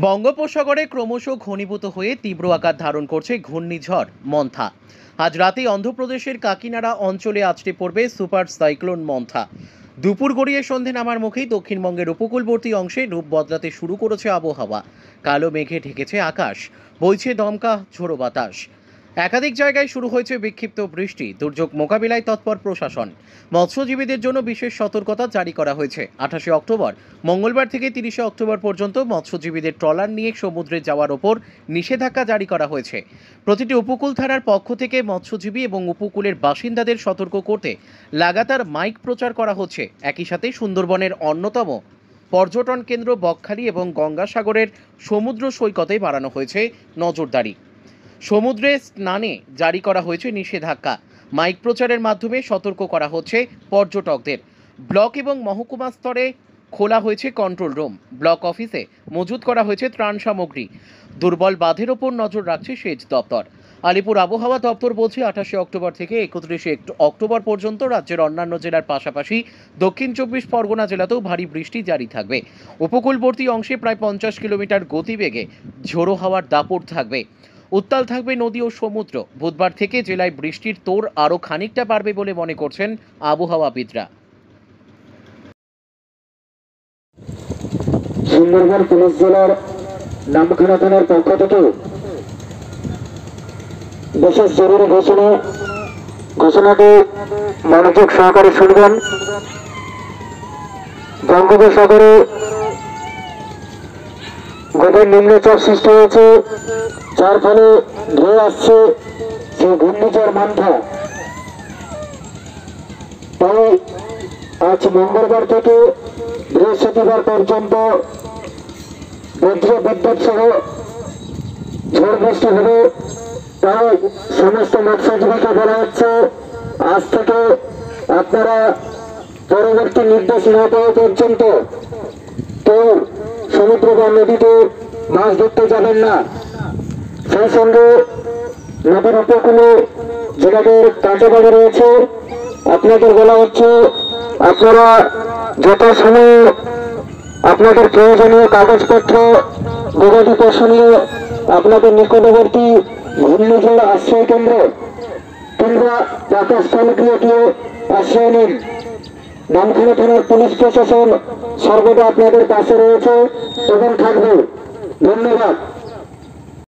বঙ্গোপসাগরে ক্রমশ ঘনীভূত হয়ে তীব্র আকার ধারণ করছে ঘূর্ণিঝড় মন্থা। আজ রাতে অন্ধ্রপ্রদেশের কাকিনাড়া অঞ্চলে আছড়ে পড়বে সুপার সাইক্লোন মন্থা। দুপুর গড়িয়ে সন্ধে নামার মুখেই দক্ষিণবঙ্গের উপকূলবর্তী অংশে রূপ বদলাতে শুরু করেছে আবহাওয়া। কালো মেঘে ঢেকেছে আকাশ, বইছে দমকা ঝোড়ো বাতাস। একাধিক জায়গায় শুরু হয়েছে বিক্ষিপ্ত বৃষ্টি। দুর্যোগ মোকাবিলায় তৎপর প্রশাসন। মৎস্যজীবীদের জন্য বিশেষ সতর্কতা জারি করা হয়েছে। 28শে অক্টোবর মঙ্গলবার থেকে 30শে অক্টোবর পর্যন্ত মৎস্যজীবীদের ট্রলার নিয়ে সমুদ্রে যাওয়ার ওপর নিষেধাজ্ঞা জারি করা হয়েছে। প্রতিটি উপকূল থানার পক্ষ থেকে মৎস্যজীবী এবং উপকূলের বাসিন্দাদের সতর্ক করতে লাগাতার মাইক প্রচার করা হচ্ছে। একই সাথে সুন্দরবনের অন্যতম পর্যটন কেন্দ্র বকখালি এবং গঙ্গাসাগরের সমুদ্র সৈকতে বাড়ানো হয়েছে নজরদারি। সমুদ্রে স্নানে জারি করা হয়েছে নিষেধাজ্ঞা। মাইক প্রচারের মাধ্যমে সতর্ক করা হচ্ছে পর্যটকদের। ব্লক এবং মহকুমা স্তরে খোলা হয়েছে কন্ট্রোল রুম। ব্লক অফিসে মজুত করা হয়েছে ত্রাণ সামগ্রী। দুর্বল বাঁধের ওপর নজর রাখছে সেচ দপ্তর। আলিপুর আবহাওয়া দপ্তর বলছে 28শে অক্টোবর থেকে 31শে অক্টোবর পর্যন্ত রাজ্যের অন্যান্য জেলার পাশাপাশি দক্ষিণ 24 পরগনা জেলাতেও ভারী বৃষ্টি জারি থাকবে। উপকূলবর্তী অংশে প্রায় 50 কিলোমিটার গতিবেগে ঝোড়ো হাওয়ার দাপট থাকবে। উত্তাল থাকবে নদী ও সমুদ্র। বুধবার থেকে জেলায় বৃষ্টির তোড় আরও খানিকটা বাড়বে বলে মনে করছেন আবহাওয়াবিদরা। সুন্দরবন পুলিশ জেলার নামখানা থানার পক্ষ থেকে বিশেষ জরুরি ঘোষণাটি মনোযোগ সহকারে শুনবেন। বঙ্গোপসাগরে গভীর নিম্নচাপ সৃষ্টি হয়েছে, যার ফলে ধেয়ে আসছে যে ঘূর্ণিঝড় মন্থা। তাই আজ মঙ্গলবার থেকে বৃহস্পতিবার পর্যন্ত বজ্র বিদ্যুৎ সহ ঝড় বৃষ্টি হবে। তাই সমস্ত মৎস্যজীবীকে বলা হচ্ছে, আজ থেকে আপনারা পরবর্তী নির্দেশ না পাওয়া পর্যন্ত কেউ সমুদ্র বা নদীতে মাছ ধরতে যাবেন না। সেই সঙ্গে নদীর উপকূলে যেটাদের কাঁচাবাড়ি রয়েছে, আপনাদের বলা হচ্ছে আপনারা যথাসময়ে আপনাদের প্রয়োজনীয় কাগজপত্র গবাদি পশু নিয়ে আপনাদের নিকটবর্তী ঘূর্ণিঝড় আশ্রয় কেন্দ্র কিংবা পাকস্থলগৃহে গিয়ে আশ্রয় নিন। নামখানা থানার পুলিশ প্রশাসন সর্বদা আপনাদের পাশে রয়েছে এবং থাকবে। ধন্যবাদ।